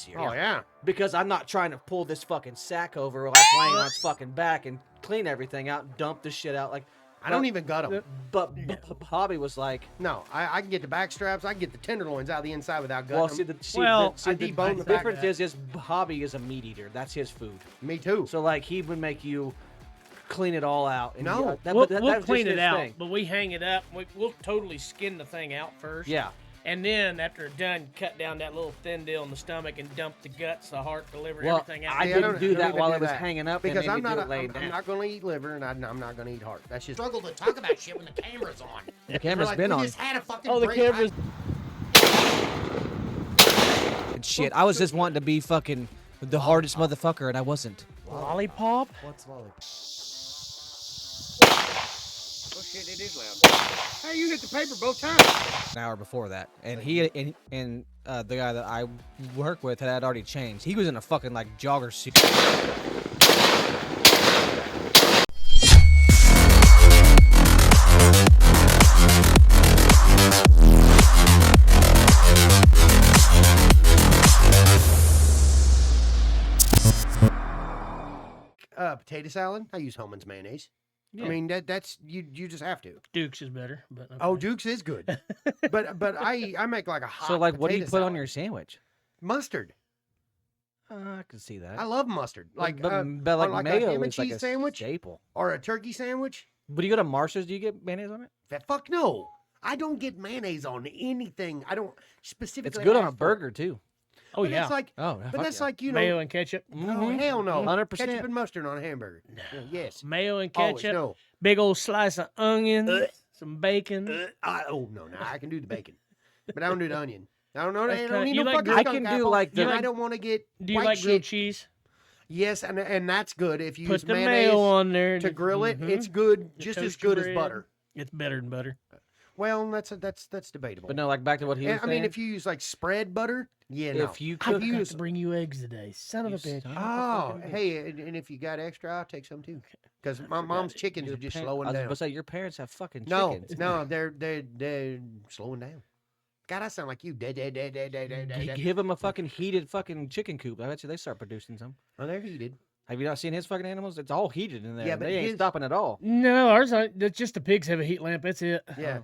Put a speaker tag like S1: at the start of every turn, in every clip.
S1: easier.
S2: Oh yeah.
S1: Because I'm not trying to pull this fucking sack over like laying on its fucking back and clean everything out, dump this shit out. Like
S2: I don't even gut them.
S1: But Bobby was like,
S2: no, I can get the back straps. I can get the tenderloins out of the inside without gutting
S1: well,
S2: them.
S1: the difference is Bobby is a meat eater. That's his food.
S2: Me too.
S1: So like he would make you clean it all out. And
S2: No.
S3: We'll clean it out, but we hang it up. We'll totally skin the thing out first.
S1: Yeah.
S3: And then after it's done, cut down that little thin deal in the stomach and dump the guts, the heart, the liver, everything out.
S1: I didn't do that while it was hanging up
S2: because
S1: and
S2: I'm not
S1: laying down.
S2: I'm not going to eat liver and I'm not going to eat heart. That's just
S4: Struggle to talk about shit when the camera's on.
S1: The camera's
S4: Like,
S1: been
S4: we
S1: on.
S4: just had a fucking
S3: Oh, the
S4: break.
S3: camera's.
S1: Shit, I was just wanting to be fucking the hardest motherfucker, and I wasn't.
S3: Lollipop?
S4: What's lollipop?
S5: Oh shit, it is loud. Hey, you hit the paper both times.
S1: An hour before that, and he and the guy that I work with had already changed. He was in a fucking like jogger suit.
S2: Potato salad. I use Hellman's mayonnaise.
S1: Yeah.
S2: I mean that's you just have to.
S3: Duke's is better, but okay.
S2: Oh, Duke's is good, but I make like a hot.
S1: So like, what do you
S2: potato
S1: put on
S2: salad.
S1: your sandwich?
S2: Mustard?
S1: I can see that.
S2: I love mustard. Like
S1: but
S2: or
S1: like
S2: a
S1: mayo
S2: ham and
S1: is like
S2: cheese
S1: a
S2: sandwich
S1: staple.
S2: or a turkey sandwich.
S1: But you go to Marshall's, do you get mayonnaise on it?
S2: Fuck no. I don't get mayonnaise on anything. I don't specifically.
S1: It's good on a
S2: ask for it.
S1: burger too.
S3: Oh,
S2: But
S3: yeah.
S2: That's like,
S1: Oh,
S2: but
S1: fuck
S2: that's
S1: yeah.
S2: like you know.
S3: Mayo and ketchup.
S2: Oh hell no.
S1: 100%.
S2: Ketchup and mustard on a hamburger. No. Yes.
S3: Mayo and
S2: Always,
S3: ketchup.
S2: no.
S3: Big old slice of onion. Some bacon.
S2: Oh no, I can do the bacon, but I don't do the onion. I don't know. I
S3: That's
S2: don't need
S3: you
S2: no
S3: like
S2: fucking
S1: I
S2: skunk
S1: can do
S2: apple,
S1: like the-
S2: and I don't want to get.
S3: Do you
S2: white
S3: like grilled
S2: shit.
S3: cheese?
S2: Yes, and that's good if you
S3: Put
S2: use
S3: the
S2: mayonnaise
S3: mayo on there.
S2: to grill it.
S3: Mhm.
S2: It's good,
S3: You
S2: just as
S3: toast your
S2: good as
S3: bread.
S2: butter.
S3: It's better than butter.
S2: Well, that's debatable.
S1: But no, like back to what he was
S2: I
S1: saying.
S2: mean, if you use like spread butter, yeah, no.
S1: if you
S3: I
S1: cook,
S3: forgot to bring you eggs today. Son of a
S1: You
S3: bitch.
S1: son of
S2: Oh, hey, and if you got extra, I'll take some too. Because my mom's chickens
S1: your
S2: are just
S1: par-
S2: slowing
S1: I was
S2: down.
S1: about to say your parents have fucking
S2: No,
S1: chickens.
S2: no, they're slowing down. God, I sound like you.
S1: Give them a fucking heated fucking chicken coop. I bet you they start producing some.
S2: Oh, they're heated.
S1: Have you not seen his fucking animals? It's all heated in there.
S2: Yeah, but
S1: they ain't
S2: his-
S1: stopping at all.
S3: No, ours aren't. That's just the pigs have a heat lamp. That's it.
S2: Yeah.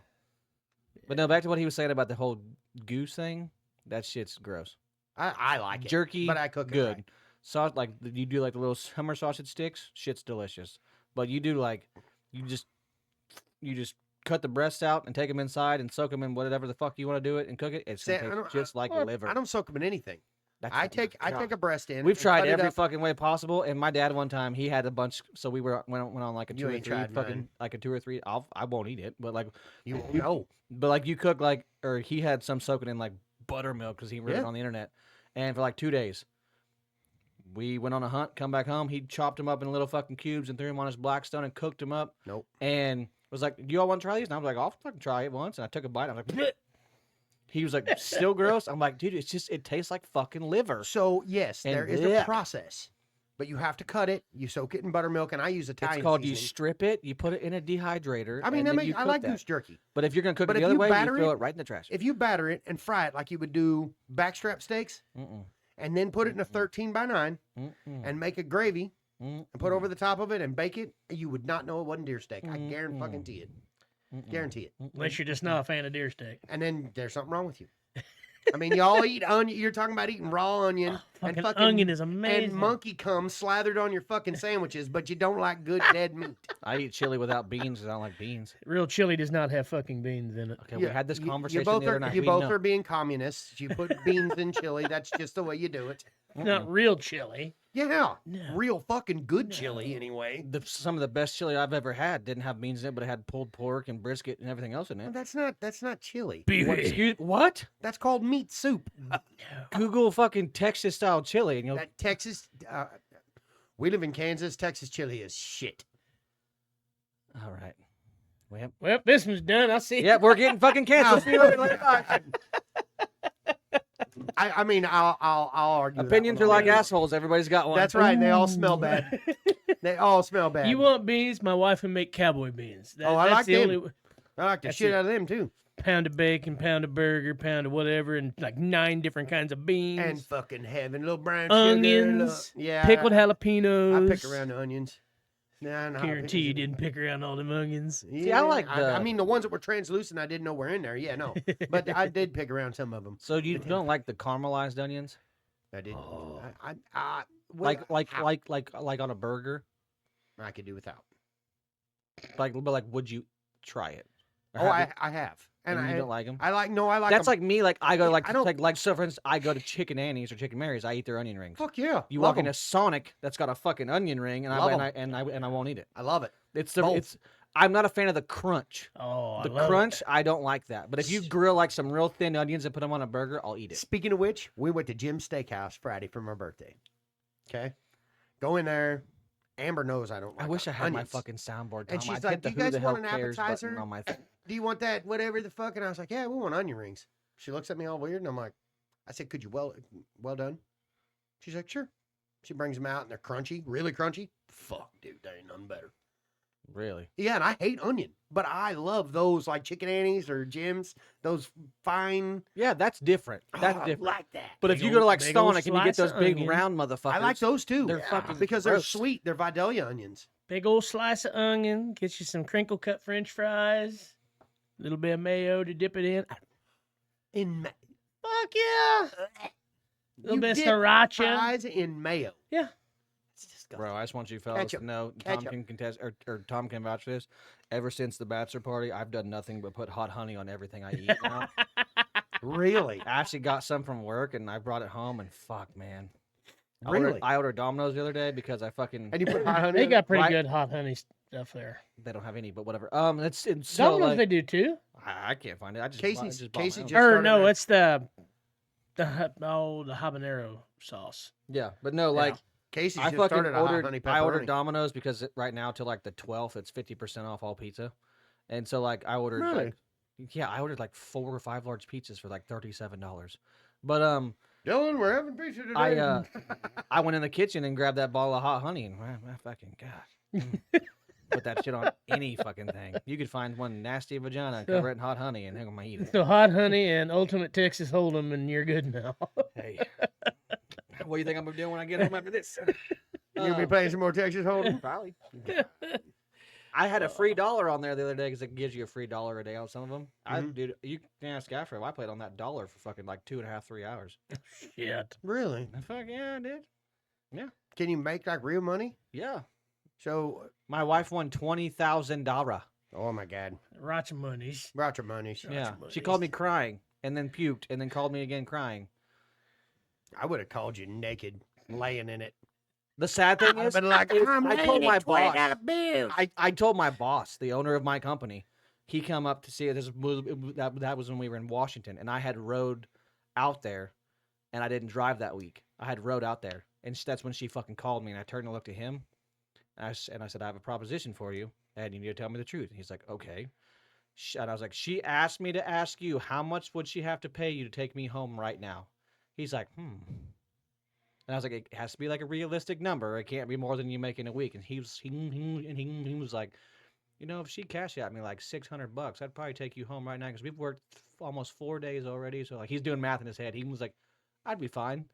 S1: But no, back to what he was saying about the whole goose thing. That shit's gross.
S2: I like it.
S1: Jerky,
S2: but I cook it
S1: good.
S2: right.
S1: Sauce, like you do like the little summer sausage sticks. Shit's delicious. But you do like you just cut the breasts out and take them inside and soak them in whatever the fuck you want to do it and cook it. It's
S2: See,
S1: gonna
S2: I
S1: taste
S2: don't-
S1: just like liver.
S2: I don't soak them in anything.
S1: That's
S2: I
S1: fucking
S2: take
S1: God.
S2: a breast in.
S1: We've
S2: and
S1: tried
S2: cut it
S1: every
S2: up.
S1: fucking way possible, and my dad one time he had a bunch, so we went on like a
S2: You
S1: two or
S2: ain't
S1: three
S2: tried
S1: fucking
S2: mine.
S1: like a 2 or 3. I won't eat it, but like
S2: You know.
S1: but like you cook like or he had some soaking in like buttermilk because he read it
S2: Yeah.
S1: on the internet, and for like 2 days. We went on a hunt, come back home. He chopped them up in little fucking cubes and threw them on his Blackstone and cooked them up.
S2: Nope.
S1: And was like, "Do you all want to try these?" And I was like, "I'll fucking try it once." And I took a bite. I was like, "Bleh." He was like, "Still gross." I'm like, "Dude, it tastes like fucking liver."
S2: So yes,
S1: And
S2: there is
S1: blech.
S2: a process, but you have to cut it. You soak it in buttermilk, and I use Italian
S1: It's called you
S2: seasoning.
S1: strip it, you put it in a dehydrator.
S2: I mean,
S1: and then you
S2: I
S1: cook
S2: like
S1: that.
S2: goose jerky.
S1: But if you're gonna cook
S2: But
S1: it the
S2: if
S1: other
S2: you
S1: way, you
S2: batter
S1: throw
S2: it-
S1: it right in the trash.
S2: If you batter it and fry it like you would do backstrap steaks,
S1: Mm-mm.
S2: and then put it in a 13x9
S1: Mm-mm.
S2: and make a gravy
S1: Mm-mm.
S2: and put over the top of it and bake it, you would not know it wasn't deer steak. I
S1: Mm-mm.
S2: guarantee it.
S1: Mm-mm.
S2: Guarantee it.
S3: Unless you're just not a fan of deer steak.
S2: And then there's something wrong with you. I mean, y'all eat onion. You're talking about eating raw onion and
S3: Fucking
S2: fucking
S3: onion is amazing.
S2: and monkey cum slathered on your fucking sandwiches, but you don't like good dead meat.
S1: I eat chili without beans because I don't like beans.
S3: Real chili does not have fucking beans in it.
S1: Okay, we had this
S2: You-
S1: conversation
S2: You both
S1: the other
S2: are,
S1: night.
S2: you
S1: We
S2: both
S1: know-
S2: are being communists. You put beans in chili. That's just the way you do it.
S3: Not real chili.
S2: Yeah,
S3: No.
S2: real fucking good chili anyway.
S1: Some of the best chili I've ever had didn't have beans in it, but it had pulled pork and brisket and everything else in
S2: Well,
S1: it.
S2: that's not chili.
S1: What? Excuse what?
S2: That's called meat soup.
S1: Google fucking Texas style chili and you'll.
S2: That Texas. We live in Kansas. Texas chili is shit.
S1: All right. Well,
S3: Well, this one's done. I see.
S1: yeah, we're getting fucking canceled. See you later. Bye.
S2: I mean, I'll argue. that
S1: Opinions
S2: one
S1: are
S2: all
S1: like
S2: day.
S1: assholes. Everybody's got one.
S2: That's right. They all smell bad. They all smell bad.
S3: You want beans? My wife would make cowboy beans.
S2: Oh, I
S3: that's
S2: like
S3: the
S2: them.
S3: only.
S2: I like the
S3: That's
S2: shit
S3: it.
S2: out of them too.
S3: pound of bacon, pound of burger, pound of whatever, and like 9 different kinds of beans,
S2: And fucking having little brown
S3: onions,
S2: sugar. Yeah.
S3: pickled
S2: I
S3: jalapenos.
S2: pick around the onions. Nah, no,
S3: Guarantee you didn't pick around all them onions.
S1: See, I like
S2: I
S1: the-
S2: mean, the ones that were translucent, I didn't know were in there. Yeah, no. But I did pick around some of them.
S1: So you don't like the caramelized onions?
S2: I did.
S3: Oh.
S2: Well,
S1: Like on a burger?
S2: I could do without.
S1: But like, would you try it? Or
S2: Oh,
S1: have you-
S2: I have.
S1: and
S2: And
S1: you
S2: I
S1: don't like them?
S2: I like no, I like
S1: That's
S2: 'em.
S1: like me. Like I go
S2: Yeah,
S1: like
S2: I don't-
S1: like so for instance, I go to Chicken Annie's or Chicken Mary's. I eat their onion rings.
S2: Fuck yeah.
S1: You
S2: love
S1: walk into
S2: 'em.
S1: Sonic that's got a fucking onion ring, and
S2: Love
S1: I won't eat it.
S2: I love it.
S1: It's the
S2: Both.
S1: it's. I'm not a fan of the crunch.
S3: Oh,
S1: The
S3: I love
S1: crunch, I don't like that. But if you grill like some real thin onions and put them on a burger, I'll eat it.
S2: Speaking of which, we went to Jim's Steakhouse Friday for my birthday. Okay, go in there. Amber knows I don't like
S1: I wish I had my
S2: onions.
S1: fucking soundboard.
S2: And
S1: Tom.
S2: she's
S1: I'd
S2: like,
S1: hit the
S2: "Do you
S1: who
S2: guys
S1: the hell
S2: want an
S1: cares button
S2: appetizer?"
S1: on my
S2: Do you want that? Whatever the fuck. And I was like, yeah, we want onion rings. She looks at me all weird, and I'm like, I said, could you well done? She's like, sure. She brings them out, and they're crunchy, really crunchy. Fuck, dude, there ain't nothing better.
S1: Really?
S2: Yeah, and I hate onion, but I love those like Chicken Annie's or Jim's. Those fine.
S1: Yeah, that's different. That's
S2: Oh, I
S1: different.
S2: like that.
S1: But if
S3: Big
S1: you go to
S3: ol-
S1: like
S3: big ol'
S1: Sonic and you get
S3: slice
S1: those
S3: of
S1: big
S3: onion.
S1: round motherfuckers,
S2: I like those too.
S1: They're fucking
S2: because they're
S1: gross.
S2: sweet. They're Vidalia onions.
S3: Big old slice of onion, get you some crinkle cut French fries, a little bit of mayo to dip it in. Fuck yeah! Little
S2: You
S3: bit of
S2: dip
S3: sriracha.
S2: fries in mayo.
S3: Yeah.
S2: It's disgusting.
S1: Bro, I just want you fellas
S2: Ketchup.
S1: to know,
S2: Ketchup.
S1: Tom can contest or Tom can vouch for this. Ever since the bachelor party, I've done nothing but put hot honey on everything I eat. Now.
S2: Really?
S1: I actually got some from work and I brought it home and fuck, man.
S2: Really?
S1: I ordered Domino's the other day because I fucking
S2: And you put hot honey.
S3: They
S2: in
S3: got pretty
S1: Right.
S3: good hot honey stuff there.
S1: they don't have any, but whatever. It's so
S3: Domino's
S1: like,
S3: they do too.
S1: I can't find it. I just
S2: Casey's-
S1: bought
S2: Casey
S1: my own.
S2: just-
S3: Or
S2: started
S3: no,
S2: there.
S3: it's the habanero sauce.
S1: Yeah, but no, like
S2: Casey's
S1: I
S2: just
S1: fucking
S2: started a hot
S1: ordered.
S2: honey
S1: I ordered
S2: pepperoni.
S1: Domino's because right now till like the 12th, it's 50% off all pizza, and so like I ordered
S2: Really?
S1: like yeah, I ordered like 4 or 5 large pizzas for like $37. But
S2: Dylan, we're having pizza today.
S1: I went in the kitchen and grabbed that bottle of hot honey and fucking god. Put that shit on any fucking thing. You could find one nasty vagina and cover it in hot honey and hang on my eat it.
S3: So hot honey and Ultimate Texas Hold'em, and you're good now.
S1: Hey, what do you think I'm gonna do when I get home after this?
S2: You gonna be playing some more Texas Hold'em?
S1: Probably. I had a free $1 on there the other day because it gives you a free $1 a day on some of them.
S2: Mhm.
S1: Dude, you can ask Afro. I played on that $1 for fucking like 2.5, 3 hours.
S3: Shit.
S2: Really?
S1: Fuck yeah, I did.
S2: Can you make like real money?
S1: Yeah.
S2: So,
S1: My wife won $20,000.
S2: oh my God,
S3: Racha monies.
S2: brought your money.
S1: Yeah.
S3: money.
S1: She called me crying and then puked and then called me again crying.
S2: I would have called you naked, laying in it.
S1: The sad thing
S2: I've
S1: is,
S2: been like,
S1: is
S2: I'm
S1: I told my boss.
S2: bills.
S1: I told my boss, the owner of my company, he come up to see it. That was when we were in Washington, and I had rode out there, and I didn't drive that week. I had rode out there, and that's when she fucking called me, and I turned and looked at him, and I said, I have a proposition for you, and you need to tell me the truth. And he's like, okay. And I was like, she asked me to ask you, how much would she have to pay you to take me home right now? He's like, And I was like, it has to be like a realistic number. It can't be more than you make in a week. And he was like, you know, if she cashed out me like $600, I'd probably take you home right now because we've worked almost 4 days already. So like he's doing math in his head. He was like, I'd be fine.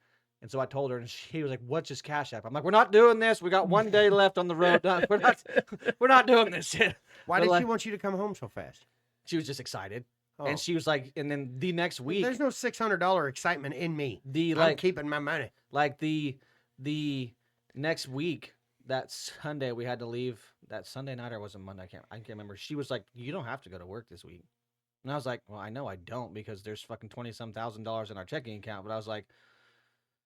S1: And so I told her, and he was like, "What's his cash app?" I'm like, "We're not doing this. We got 1 day left on the road. No, we're not doing this shit."
S2: Why
S1: But
S2: did
S1: like-
S2: she want you to come home so fast?
S1: She was just excited,
S2: Oh.
S1: and she was like, and then the next week,
S2: There's no $600 excitement in me.
S1: the
S2: I'm
S1: like
S2: keeping my money.
S1: like the next week, that Sunday we had to leave. That Sunday night or was it Monday? I can't remember. She was like, "You don't have to go to work this week," and I was like, "Well, I know I don't because there's fucking $20-some thousand in our checking account." But I was like,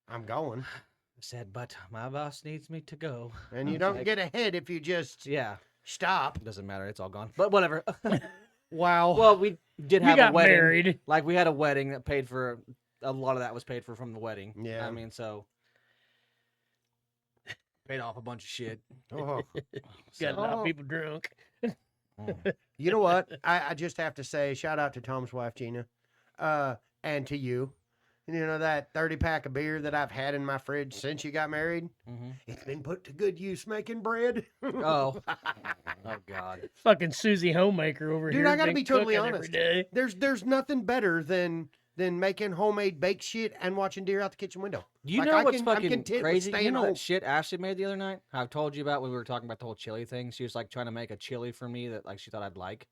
S2: I'm going.
S1: I said, "But my boss needs me to go."
S2: And
S1: I
S2: you
S1: was
S2: don't
S1: like,
S2: get ahead if you just
S1: Yeah,
S2: stop.
S1: doesn't matter. It's all gone. But whatever.
S2: Wow.
S1: Well, we did
S3: You
S1: have
S3: got
S1: a wedding.
S3: married.
S1: Like we had a wedding that paid for a lot of that was paid for from the wedding.
S2: Yeah.
S1: I mean, so paid off a bunch of shit.
S2: Oh.
S3: Got a lot
S2: Oh.
S3: of people drunk.
S1: Mm.
S2: You know what? I just have to say, shout out to Tom's wife, Gina, and to you. You know that 30-pack of beer that I've had in my fridge since you got married?
S1: Mm-hmm.
S2: It's been put to good use making bread.
S1: Oh. Oh God.
S3: Fucking Susie Homemaker over
S2: Dude,
S3: here.
S2: I gotta
S3: been
S2: be totally
S3: cooking
S2: honest.
S3: every day.
S2: There's nothing better than making homemade baked shit and watching deer out the kitchen window.
S1: You
S2: Like,
S1: know
S2: I
S1: what's
S2: can- I'm
S1: fucking
S2: content with
S1: crazy? You
S2: staying
S1: know
S2: home.
S1: that shit Ashley made the other night? I've told you about when we were talking about the whole chili thing. She was like trying to make a chili for me that like she thought I'd like.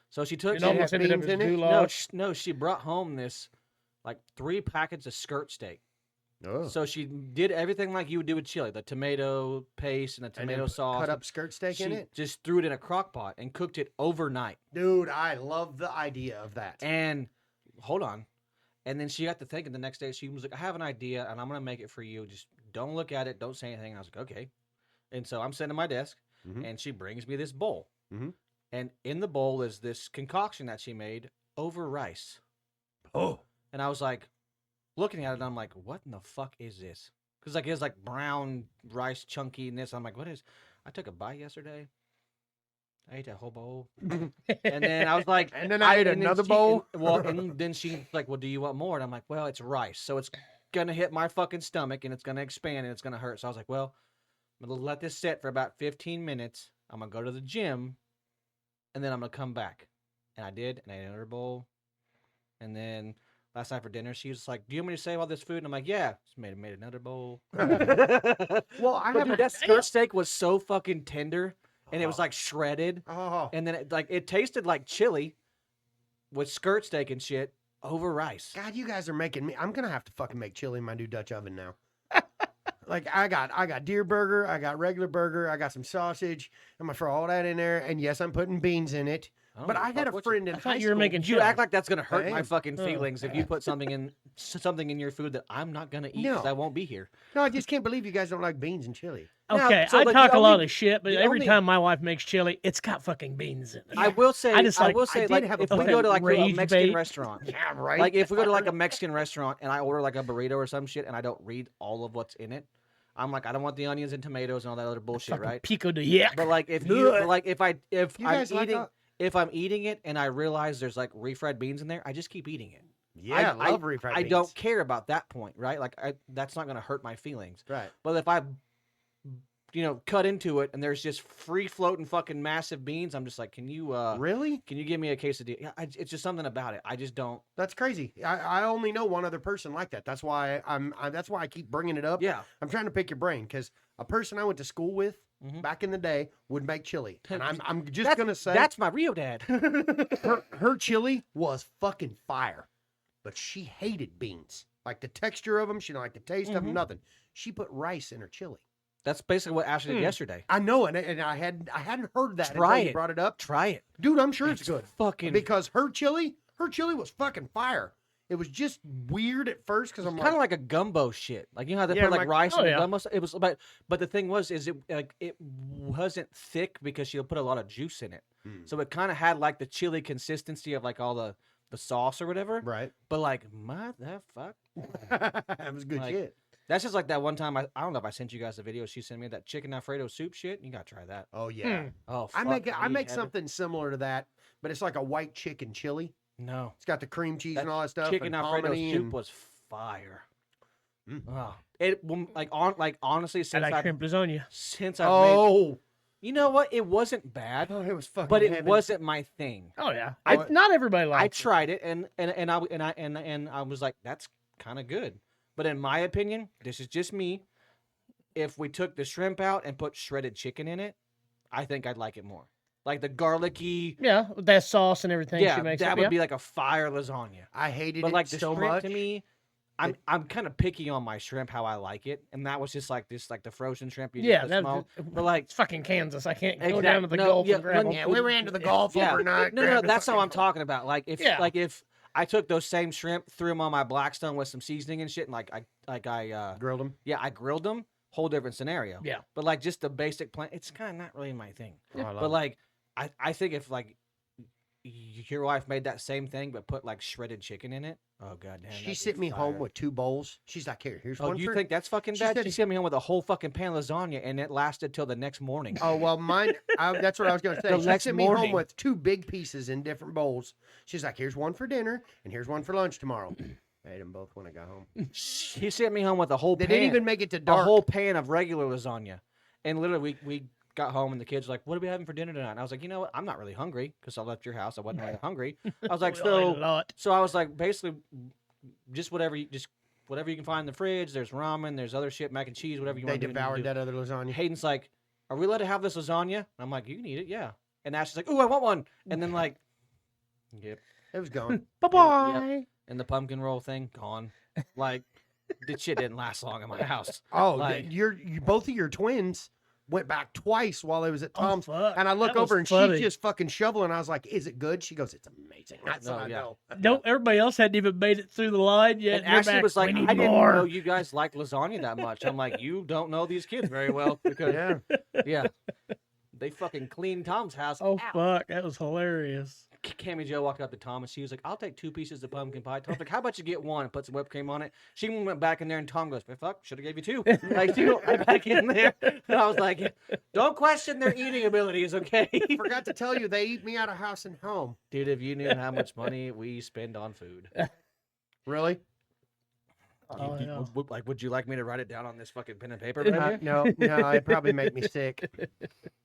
S1: So she took
S3: And
S2: Did it
S3: almost
S2: have
S3: ended up
S2: beans
S3: as
S2: in it?
S3: goulash.
S1: no, she brought home this like 3 packets of skirt steak.
S2: Oh.
S1: So she did everything like you would do with chili, the tomato paste and the
S2: And
S1: tomato
S2: then
S1: sauce.
S2: cut up skirt steak
S1: she
S2: in it.
S1: just threw it in a crock pot and cooked it overnight.
S2: Dude, I love the idea of that.
S1: And hold on. And then she got to thinking the next day, she was like, I have an idea and I'm going to make it for you. Just don't look at it. Don't say anything. I was like, okay. And so I'm sitting at my desk
S2: Mhm.
S1: and she brings me this bowl.
S2: Mhm.
S1: And in the bowl is this concoction that she made over rice.
S2: Oh.
S1: And I was like, looking at it, and I'm like, what in the fuck is this? Because like it's like brown rice chunkiness. I'm like, what is? I took a bite yesterday. I ate that whole bowl. And then I was like,
S2: And then I ate
S1: and then
S2: another
S1: she-
S2: bowl?
S1: and then she's like, well, do you want more? And I'm like, well, it's rice, so it's gonna hit my fucking stomach and it's gonna expand and it's gonna hurt. So I was like, well, I'm gonna let this sit for about 15 minutes. I'm gonna go to the gym, and then I'm gonna come back. And I did, and I ate another bowl. And then last night for dinner, she was like, do you want me to save all this food? And I'm like, yeah. She made another bowl.
S2: Well, I
S1: But
S2: have
S1: dude, that skirt steak was so fucking tender, and it was like shredded.
S2: Oh.
S1: And then it tasted like chili with skirt steak and shit over rice.
S2: God, you guys are making me. I'm gonna have to fucking make chili in my new Dutch oven now. Like I got deer burger, I got regular burger, I got some sausage. I'm gonna throw all that in there, and yes, I'm putting beans in it.
S1: don't
S2: But
S1: give a
S2: I had
S1: fuck
S2: a
S1: what you-
S2: friend in
S3: I
S2: high
S3: thought you were
S2: school-
S3: making
S1: You
S3: chili.
S1: act like that's gonna hurt
S2: I
S1: my
S2: am.
S1: fucking
S3: Oh.
S1: feelings if you put something in your food that I'm not gonna eat
S2: No.
S1: because I won't be here.
S2: No, I just can't believe you guys don't like beans and chili.
S1: Now,
S3: Okay,
S1: so,
S3: I
S1: like,
S3: talk
S1: the
S3: a lot
S1: only-
S3: of shit, but
S1: the
S3: every
S1: only-
S3: time my wife makes chili, it's got fucking beans in it.
S1: I will say,
S3: I just like-
S1: will
S2: I
S1: say,
S2: did
S1: like,
S2: have a
S1: if we
S3: fucking
S1: go to like a
S3: rage
S1: Mexican
S3: bait.
S1: restaurant,
S2: Yeah, right.
S1: like if we go to like a Mexican restaurant and I order like a burrito or some shit and I don't read all of what's in it, I'm like, I don't want the onions and tomatoes and all that other bullshit,
S3: Fucking
S1: right?
S3: pico de yak.
S1: But like if you
S2: Ugh.
S1: like if I'm
S2: You guys like
S1: eating
S2: that?
S1: if I'm eating it and I realize there's like refried beans in there, I just keep eating it.
S2: Yeah, I love refried
S1: I
S2: beans.
S1: don't care about that point, right? Like that's not gonna hurt my feelings.
S2: Right.
S1: But if I, cut into it and there's just free floating fucking massive beans, I'm just like, can you
S2: Really?
S1: can you give me a quesadilla? Yeah, it's just something about it. I just don't.
S2: That's crazy. I only know one other person like that. That's why that's why I keep bringing it up.
S1: Yeah.
S2: I'm trying to pick your brain because a person I went to school with
S1: Mhm.
S2: back in the day would make chili, and I'm just
S1: That's-
S2: gonna say
S1: that's my Rio dad.
S2: her chili was fucking fire, but she hated beans. Like the texture of them, she didn't like the taste of them,
S1: Mhm.
S2: nothing. She put rice in her chili.
S1: That's basically what Ashley did yesterday.
S2: I know, and I hadn't heard that
S1: Try
S2: until you
S1: it.
S2: brought it up,
S1: Try it.
S2: dude. I'm sure it's good
S1: Fucking
S2: because her chili was fucking fire. It was just weird at first because I'm
S1: kind of
S2: like,
S1: like a gumbo shit. Like you know how they
S2: Yeah,
S1: put like
S2: like-
S1: rice
S3: oh,
S1: in the
S3: yeah.
S1: gumbo. It was but the thing was is it wasn't thick because she'll put a lot of juice in it.
S2: Mm.
S1: So it kind of had like the chili consistency of like all the sauce or whatever.
S2: right.
S1: But like motherfuck.
S2: That was good
S1: Like,
S2: shit.
S1: That's just like that one time I don't know if I sent you guys the video she sent me that chicken Alfredo soup shit. You gotta try that.
S2: Oh yeah.
S1: Oh,
S2: I
S1: fuck
S2: make
S1: me,
S2: make
S1: Heather.
S2: something similar to that, but it's like a white chicken chili.
S1: No,
S2: It's got the cream cheese
S1: that
S2: and all that stuff.
S1: chicken
S2: and
S1: Alfredo
S2: hominy
S1: soup
S2: and-
S1: was fire.
S2: Mm.
S1: Oh, it honestly
S3: I
S1: since
S3: like
S1: I
S3: shrimp lasagna.
S1: since I've made,
S2: Oh,
S1: you know what, it wasn't bad,
S2: it was fucking.
S1: but it
S2: heaven.
S1: wasn't my thing.
S3: Oh yeah,
S2: Oh,
S3: not everybody likes.
S1: I
S3: it.
S1: tried it and I was like, that's kind of good. But in my opinion, this is just me. If we took the shrimp out and put shredded chicken in it, I think I'd like it more. Like the garlicky,
S3: Yeah, with that sauce and everything
S1: yeah,
S3: she makes.
S1: that
S3: up,
S1: would
S3: yeah.
S1: be like a fire lasagna.
S2: I hated
S1: But
S2: it
S1: like the
S2: so
S1: shrimp
S2: much.
S1: to me, I'm kind of picky on my shrimp how I like it, and that was just like this, like the frozen shrimp. You
S3: Yeah,
S1: just
S3: that,
S1: small, but like
S3: it's fucking Kansas. I can't go
S1: Exact-
S3: down to the
S1: no,
S3: Gulf
S1: yeah,
S3: and grab
S1: when-
S3: them.
S2: Yeah, we ran to the Gulf
S1: yeah.
S2: overnight.
S1: No,
S2: grabbed a
S1: that's how
S2: fucking-
S1: I'm talking about. Like if
S3: Yeah.
S1: if I took those same shrimp, threw them on my Blackstone with some seasoning and shit, and I
S2: Grilled them.
S1: I grilled them. Whole different scenario.
S3: Yeah.
S1: But like just the basic plan, it's kind of not really my thing.
S2: Oh,
S1: But like I think if like your wife made that same thing but put like shredded chicken in it, oh god damn.
S2: she sent me home with 2 bowls. She's like, here's
S1: Oh,
S2: one
S1: you
S2: for.
S1: think that's fucking
S2: She
S1: bad?
S2: said-
S1: She sent me home with a whole fucking pan of lasagna, and it lasted till the next morning.
S2: Oh well, mine. That's what I was going to say.
S1: The
S2: She
S1: next
S2: sent me home
S1: morning.
S2: with 2 big pieces in different bowls. She's like, "Here's one for dinner, and here's one for lunch tomorrow." I ate them both when I got home.
S1: He sent me home with a whole
S2: They
S1: pan.
S2: didn't even make it to
S1: a
S2: dark.
S1: whole pan of regular lasagna. And literally, we got home and the kids were like, "What are we having for dinner tonight?" And I was like, "You know what? I'm not really hungry because I left your house. I wasn't really hungry." I was like,
S3: We all ate a
S1: "So,
S3: lot.
S1: so I was like, basically, just whatever you can find in the fridge. There's ramen. There's other shit, mac and cheese, whatever you
S2: They
S1: want to do.
S2: devoured that other lasagna.
S1: Hayden's like, "Are we allowed to have this lasagna?" And I'm like, "You can eat it, yeah." And Ashley's like, "Ooh, I want one." And then like, yep.
S2: It was gone.
S3: Bye bye.
S1: And the pumpkin roll thing gone. Like, this shit didn't last long in my house.
S2: Oh,
S1: Like-
S2: you both of your twins went back twice while I was at Tom's.
S3: fuck.
S2: And I look
S3: That was
S2: over and
S3: funny.
S2: she's just fucking shoveling. I was like, "Is it good?" She goes, "It's amazing." That's
S1: Oh,
S2: what I
S1: yeah.
S2: know.
S3: Don't everybody else hadn't even made it through the line yet.
S1: And
S3: They're
S1: Ashley
S3: back,
S1: was like,
S3: "We
S1: "I
S3: need
S1: didn't
S3: more."
S1: know you guys like lasagna that much." I'm like, "You don't know these kids very well because
S2: Yeah.
S1: yeah, they fucking cleaned Tom's house."
S3: Oh
S1: out.
S3: fuck, that was hilarious.
S1: Cammy Jo walked up to Tom and she was like, "I'll take 2 pieces of pumpkin pie." Tom's like, "How about you get one and put some whipped cream on it?" She went back in there and Tom goes, "Fuck, should have gave you 2." Like, she went right back in there. And I was like, "Don't question their eating abilities, okay?"
S2: Forgot to tell you, they eat me out of house and home.
S1: Dude, if you knew how much money we spend on food.
S2: Really?
S3: Oh, yeah.
S1: Like, would you like me to write it down on this fucking pen and paper? right here?
S2: No, it'd probably make me sick.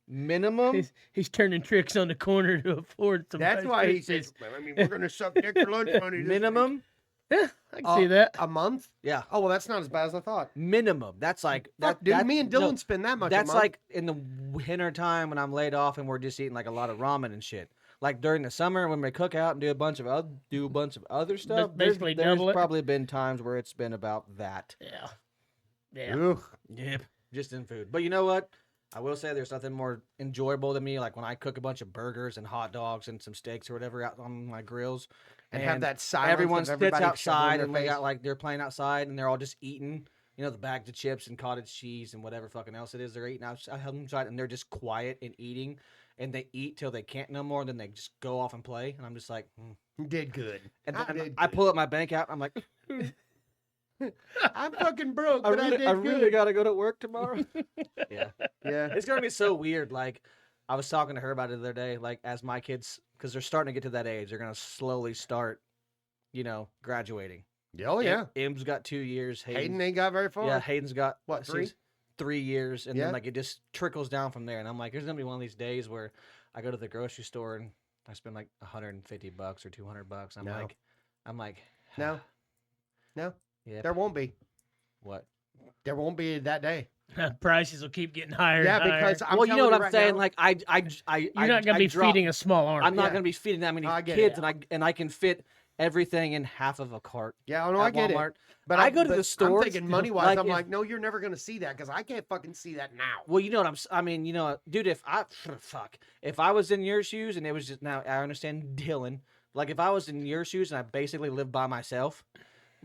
S1: Minimum.
S3: He's turning tricks on the corner to afford some.
S2: That's
S3: nice
S2: why he
S3: pictures.
S2: says, "I mean, we're going to suck dick for lunch money." this
S1: Minimum.
S3: Yeah, I can
S2: week."
S3: see that.
S2: A month?
S1: Yeah.
S2: Oh, well, that's not as bad as I thought.
S1: Minimum. That's like
S2: Fuck,
S1: that.
S2: dude,
S1: that-
S2: me and Dylan
S1: no,
S2: spend that much.
S1: That's
S2: a month.
S1: like in the winter time when I'm laid off and we're just eating like a lot of ramen and shit. Like during the summer when we cook out and do a bunch of other stuff.
S3: basically
S1: there's
S3: double it.
S1: probably been times where it's been about that.
S3: Yeah. Yeah.
S2: Ugh.
S1: Yep. Just in food. But you know what? I will say there's nothing more enjoyable to me like when I cook a bunch of burgers and hot dogs and some steaks or whatever out on my grills.
S2: And have that silence.
S1: Everyone
S2: of
S1: sits
S2: everybody
S1: outside
S2: shoveling
S1: and
S2: their
S1: we
S2: face.
S1: got like they're playing outside and they're all just eating, you know, the bags of chips and cottage cheese and whatever fucking else it is they're eating outside and they're just quiet and eating and they eat till they can't no more and then they just go off and play and I'm just like
S2: You did good.
S1: and
S2: I
S1: then
S2: did
S1: I
S2: good.
S1: pull up my bank out I'm like
S2: I'm fucking broke,
S1: I
S2: but
S1: really,
S2: did
S1: I really
S2: good.
S1: gotta go to work tomorrow. Yeah.
S2: Yeah.
S1: It's gonna be so weird. Like, I was talking to her about it the other day. Like, as my kids, because they're starting to get to that age, they're gonna slowly start, graduating.
S2: Oh, yeah.
S1: Im's got 2 years.
S2: Hayden ain't got very far.
S1: yeah, Hayden's got
S2: What,
S1: let's
S2: 3?
S1: see, 3 years, and
S2: Yeah.
S1: then like it just trickles down from there. And I'm like, there's gonna be one of these days where I go to the grocery store and I spend like $150 or $200.
S2: No.
S1: I'm like,
S2: No. No.
S1: yeah,
S2: There won't be.
S1: what?
S2: There won't be that day.
S3: Prices will keep getting higher.
S2: Yeah,
S3: and higher.
S2: because I'm
S1: Well, you know
S2: telling
S1: what I'm
S2: right
S1: saying.
S2: now-
S1: Like,
S3: You're not gonna be feeding a small army.
S1: I'm not
S2: Yeah.
S1: going to be feeding that many
S2: I get
S1: kids,
S2: it.
S1: and I can fit everything in half of a cart
S2: Yeah, no, I
S1: at
S2: get
S1: Walmart.
S2: it. But
S1: I go to the
S2: I'm
S1: stores,
S2: thinking money wise.
S1: like,
S2: I'm
S1: if-
S2: like, no, you're never gonna see that because I can't fucking see that now.
S1: Well, you know what I mean, dude, if I if I was in your shoes and it was just now I understand Dylan, like if I was in your shoes and I basically lived by myself,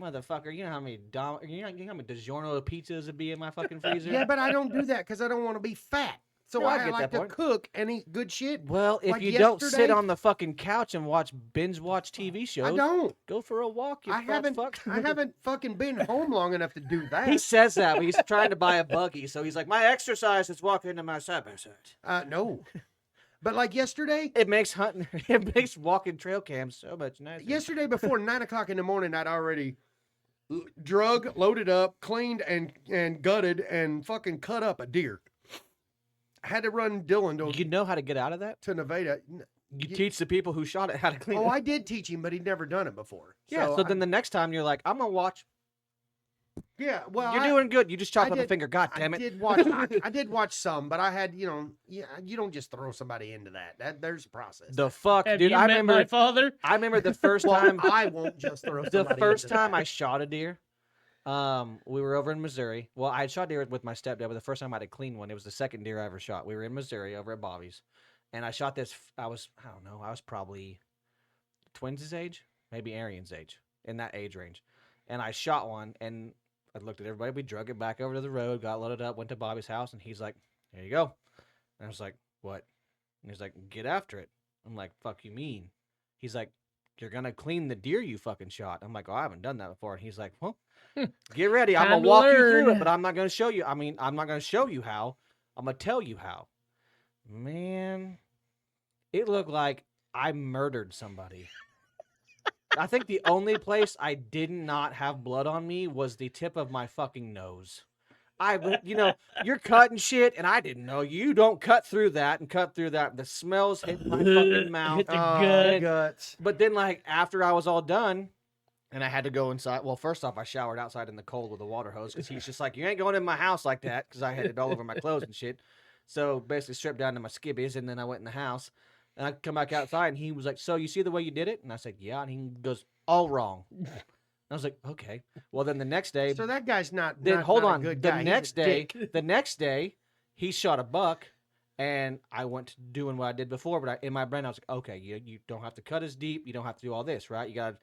S1: motherfucker, you know how many you know how many DiGiorno pizzas would be in my fucking freezer?
S2: Yeah, but I don't do that because I don't want to be fat. So
S1: No, I
S2: I
S1: get
S2: like
S1: that
S2: to
S1: point.
S2: cook and eat good shit.
S1: Well, if
S2: Like
S1: you don't sit
S2: yesterday-
S1: on the fucking couch and binge watch TV shows,
S2: I don't.
S1: go for a walk. You
S2: I
S1: fat
S2: haven't.
S1: fuck.
S2: I haven't fucking been home long enough to do that.
S1: He says that, but he's trying to buy a buggy, so he's like, my exercise is walking into my side by side.
S2: No. But like yesterday,
S1: It makes hunting, it makes walking trail cams so much nicer.
S2: yesterday before 9:00 in the morning, I'd already drug, loaded up, cleaned, and gutted and fucking cut up a deer. I had to run Dylan
S1: You know how to get out of that?
S2: to Nevada.
S1: You teach the people who shot it how to clean
S2: Oh,
S1: it.
S2: I did teach him, but he'd never done it before.
S1: Yeah, so then the next time you're like, I'm gonna watch.
S2: yeah, well,
S1: You're
S2: I-
S1: doing good. You just chopped
S2: I
S1: up a
S2: did-
S1: finger. God damn
S2: I
S1: it.
S2: did watch. I did watch some, but I had, yeah, you don't just throw somebody into that. There's a process.
S1: The fuck,
S3: Have
S1: dude.
S3: you
S1: I
S3: met
S1: remember.
S3: my father?
S1: I remember the first
S2: well,
S1: time.
S2: I won't just throw
S1: The
S2: somebody
S1: first
S2: into
S1: time
S2: that.
S1: I shot a deer, we were over in Missouri. Well, I had shot deer with my stepdad, but the first time I had a clean one, it was the second deer I ever shot. We were in Missouri over at Bobby's, and I shot this. I don't know, I was probably twins' age, maybe Arian's age, in that age range. And I shot one, and I looked at everybody. We drug it back over to the road, got loaded up, went to Bobby's house, and he's like, "There you go." And I was like, "What?" And he's like, "Get after it." I'm like, "Fuck you mean?" He's like, "You're gonna clean the deer you fucking shot." I'm like, "Oh, I haven't done that before." And he's like, "Well, get ready. I'm
S3: Time
S1: gonna
S3: to
S1: walk you through
S3: learn."
S1: it, but I'm not gonna show you. I mean, I'm not gonna show you how. I'm gonna tell you how." Man, it looked like I murdered somebody. I think the only place I did not have blood on me was the tip of my fucking nose. You're cutting shit, and I didn't know. You don't cut through that and cut through that. The smells hit my fucking mouth.
S3: Hit the
S2: Oh,
S3: gut.
S2: guts.
S1: But then, like, after I was all done, and I had to go inside. Well, first off, I showered outside in the cold with a water hose because he's just like, you ain't going in my house like that because I had it all over my clothes and shit. So basically stripped down to my skibbies, and then I went in the house. And I come back outside, and he was like, so you see the way you did it? And I said, yeah. And he goes, all wrong. I was like, okay. Well, then the next day,
S2: So that guy's not.
S1: then
S2: not,
S1: hold
S2: not a
S1: on.
S2: good
S1: The
S2: guy. He's
S1: next
S2: a
S1: day,
S2: dick.
S1: the next day, he shot a buck, and I went to doing what I did before. But in my brain, I was like, okay, you don't have to cut as deep. You don't have to do all this, right? You got to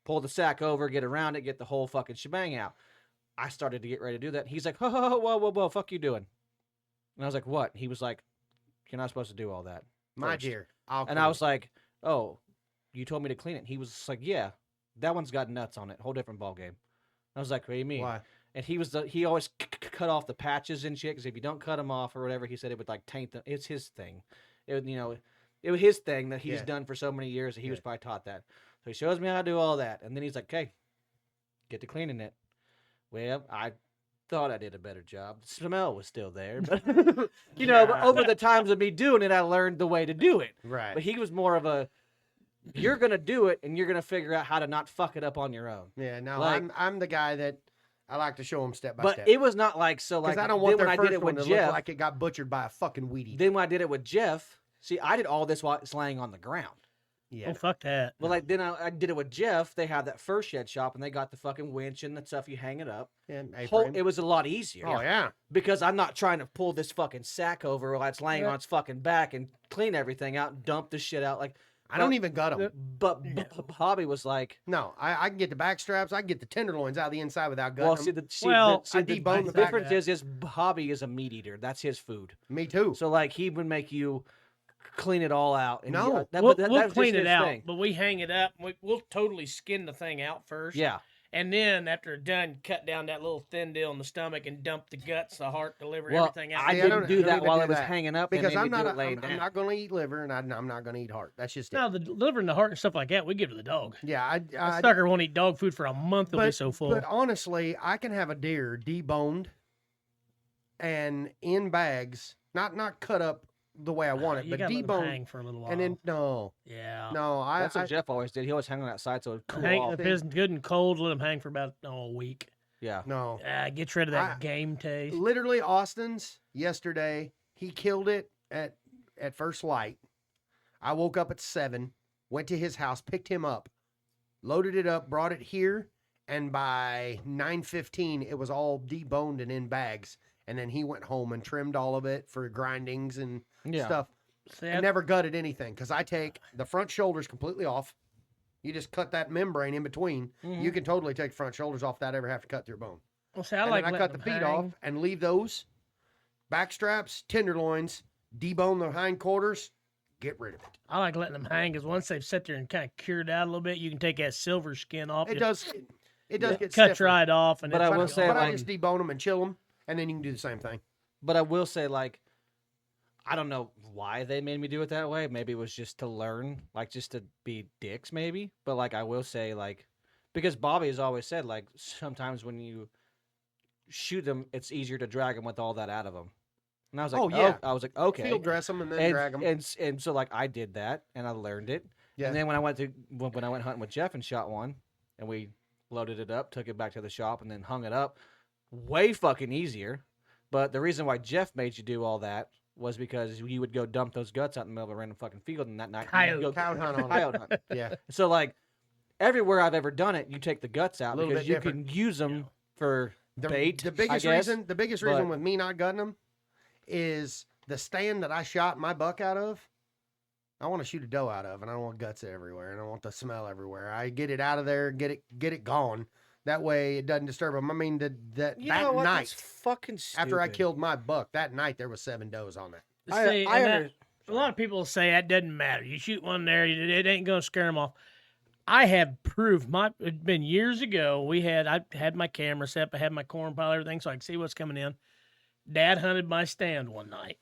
S1: pull the sack over, get around it, get the whole fucking shebang out. I started to get ready to do that. He's like, whoa, fuck you doing? And I was like, what? He was like, you're not supposed to do all that.
S2: My
S1: first."
S2: dear.
S1: And I was like, oh, you told me to clean it. He was just like, yeah, that one's got nuts on it. Whole different ball game. I was like, what do you mean?
S2: why?
S1: And he always cut off the patches and shit because if you don't cut them off or whatever, he said it would like taint them. It's his thing. It was his thing that he's
S2: Yeah.
S1: done for so many years that he was
S2: Yeah.
S1: probably taught that. So he shows me how to do all that, and then he's like, "Okay, get to cleaning it." Well, I thought I did a better job. The smell was still there, but but
S2: Yeah.
S1: over the times of me doing it, I learned the way to do it.
S2: Right.
S1: But he was more of a, you're gonna do it, and you're gonna figure out how to not fuck it up on your own.
S2: Yeah. No,
S1: like-
S2: I'm the guy that I like to show him step by
S1: But
S2: step.
S1: it was not like so.
S2: Because
S1: Like
S2: I don't want
S1: then
S2: their
S1: when I
S2: first
S1: did it
S2: one
S1: with
S2: to
S1: Jeff,
S2: look like it got butchered by a fucking weed eater.
S1: then when I did it with Jeff, see, I did all this while it's laying on the ground.
S2: Yeah.
S3: Oh, fuck that.
S1: But like then I did it with Jeff. They have that first shed shop, and they got the fucking winch and the stuff you hang it up.
S2: Yeah.
S1: It was a lot easier.
S2: Oh yeah.
S1: Because I'm not trying to pull this fucking sack over while it's laying
S3: Yeah.
S1: on its fucking back and clean everything out and dump the shit out. Like,
S2: I don't even gut them.
S1: but Bobby was like,
S2: No, I can get the back straps. I can get the tenderloins out of the inside without gutting
S1: well,
S2: them.
S3: Well,
S1: see,
S2: I
S1: the
S2: debone the back
S1: difference
S2: of that.
S1: is Bobby is a meat eater. That's his food.
S2: Me too.
S1: So like he would make you clean it all out. And
S2: No.
S1: that,
S3: We'll,
S1: but that
S3: we'll
S1: was just
S3: clean it
S1: his
S3: out,
S1: thing.
S3: but we hang it up. We'll totally skin the thing out first.
S1: Yeah.
S3: And then after it's done, cut down that little thin deal in the stomach and dump the guts, the heart, the liver,
S1: Well,
S3: everything out.
S1: I
S2: See, I
S1: didn't
S2: don't-
S1: do
S2: I don't
S1: that
S2: even
S1: while
S2: do
S1: it was
S2: that.
S1: hanging up.
S2: Because
S1: and
S2: I'm
S1: then you
S2: not,
S1: do it laying
S2: I'm
S1: down.
S2: not going to eat liver, and I'm not going to eat heart. That's just it.
S3: No, the liver and the heart and stuff like that, we give to the dog.
S2: Yeah,
S3: That sucker won't eat dog food for a month. They'll be so full.
S2: But honestly, I can have a deer deboned and in bags, not cut up the way I want it,
S3: you
S2: but
S3: gotta let 'em
S2: deboned.
S3: hang for a little while.
S2: And then
S3: yeah.
S2: no,
S1: That's what Jeff always did. He always hung on that side so it would cool
S3: Hang,
S1: off.
S3: if it's good and cold, let them hang for about a week.
S1: Yeah.
S2: no.
S3: Gets rid of that
S2: I-
S3: game taste.
S2: Literally, Austin's yesterday. He killed it at first light. I woke up at 7, went to his house, picked him up, loaded it up, brought it here, and by 9:15, it was all deboned and in bags. And then he went home and trimmed all of it for grindings and
S1: Yeah.
S2: stuff.
S3: See,
S2: I never gutted anything because I take the front shoulders completely off. You just cut that membrane in between.
S1: Mm-hmm.
S2: You can totally take the front shoulders off without ever have to cut through a bone.
S3: well, see, I
S2: And
S3: like
S2: then I
S3: letting
S2: cut the
S3: them
S2: feet
S3: hang.
S2: off and leave those back straps, tenderloins, debone the hindquarters, get rid of it.
S3: I like letting them hang because once they've sat there and kind of cured out a little bit, you can take that silver skin off.
S2: It
S3: just
S2: does get
S3: cuts
S2: stiffer.
S3: right off. And
S1: But
S3: it's
S1: I will
S3: fucking
S1: say,
S2: but I
S1: like-
S2: just debone them and chill them, and then you can do the same thing.
S1: But I will say, like, I don't know why they made me do it that way. Maybe it was just to learn, like, just to be dicks, maybe. But, like, I will say, like, because Bobby has always said, like, sometimes when you shoot them, it's easier to drag them with all that out of them. And I was like,
S2: Oh, yeah.
S1: I was like, okay.
S2: Field dress them and then
S1: and,
S2: drag them.
S1: and so, like, I did that, and I learned it.
S2: Yeah.
S1: And then when I went hunting with Jeff and shot one, and we loaded it up, took it back to the shop, and then hung it up, way fucking easier. But the reason why Jeff made you do all that was because you would go dump those guts out in the middle of a random fucking field, and that night you'd
S3: Coyote.
S1: go
S2: Coyote hunt on it.
S1: coyote hunt.
S2: Yeah.
S1: So like everywhere I've ever done it, you take the guts out
S2: Little
S1: because
S2: bit
S1: you
S2: different.
S1: can use them for bait.
S2: The biggest
S1: I guess.
S2: reason, reason
S1: but-
S2: with me not gutting them is the stand that I shot my buck out of. I want to shoot a doe out of, and I don't want guts everywhere, and I want the smell everywhere. I get it out of there, get it gone. That way, it doesn't disturb them. I mean, that
S1: You know what?
S2: night
S1: That's fucking stupid.
S2: after I killed my buck, that night there was 7 does on that.
S3: See,
S1: I
S3: and that-
S1: under-
S3: a lot of people say that doesn't matter. You shoot one there, it ain't gonna scare them off. I have proof. It's been years ago. I had my camera set up, I had my corn pile, everything, so I could see what's coming in. Dad hunted my stand one night.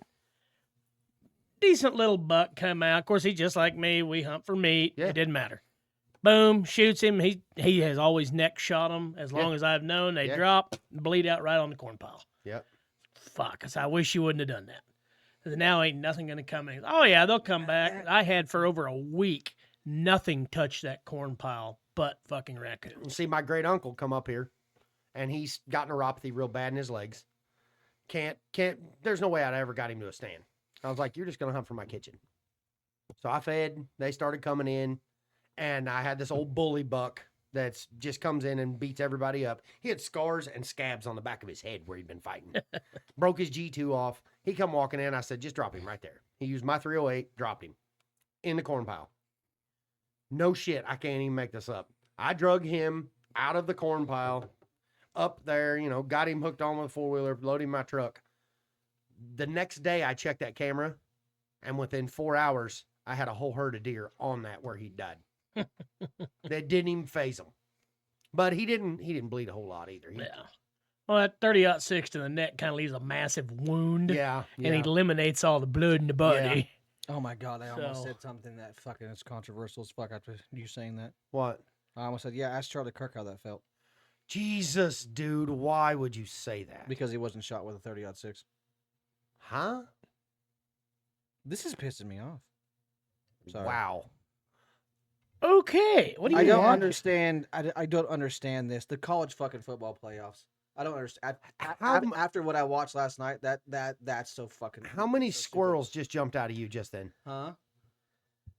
S3: Decent little buck come out. Of course, he's just like me. We hunt for meat.
S2: Yeah.
S3: It didn't matter. Boom, shoots him. He has always neck shot him as long as I've known. They
S2: Yeah.
S3: drop, bleed out right on the corn pile.
S2: Yep.
S3: Fuck, 'cause I wish you wouldn't have done that. 'Cause now ain't nothing going to come in. Oh, yeah, they'll come back. I had for over a week, nothing touched that corn pile but fucking raccoons.
S2: See, my great uncle come up here, and he's got neuropathy real bad in his legs. Can't. There's no way I'd ever got him to a stand. I was like, you're just gonna hunt for my kitchen. So I fed. They started coming in, and I had this old bully buck that's just comes in and beats everybody up. He had scars and scabs on the back of his head where he'd been fighting. Broke his G2 off. He come walking in. I said, just drop him right there. He used my 308, dropped him in the corn pile. No shit, I can't even make this up. I drug him out of the corn pile, up there, got him hooked on with a four-wheeler, loaded him in my truck. The next day, I checked that camera, and within 4 hours, I had a whole herd of deer on that where he died. That didn't even phase him. But he didn't bleed a whole lot either.
S3: Yeah. Well, that 30-06 to the neck kind of leaves a massive wound.
S2: Yeah.
S3: And he eliminates all the blood in the body.
S1: Oh my god, I almost
S3: So-
S1: said something that fucking is controversial as fuck after you saying that.
S2: What?
S1: I almost said, yeah, ask Charlie Kirk how that felt.
S2: Jesus, dude, why would you say that?
S1: Because he wasn't shot with a 30-06.
S2: Huh?
S1: This is pissing me off. Sorry.
S2: Wow.
S3: Okay. What do you
S1: I don't
S3: want?
S1: understand. I don't understand this. The college fucking football playoffs. I don't understand. After what I watched last night, that's so fucking.
S2: How many
S1: so stupid.
S2: squirrels just jumped out of you just then?
S1: Huh?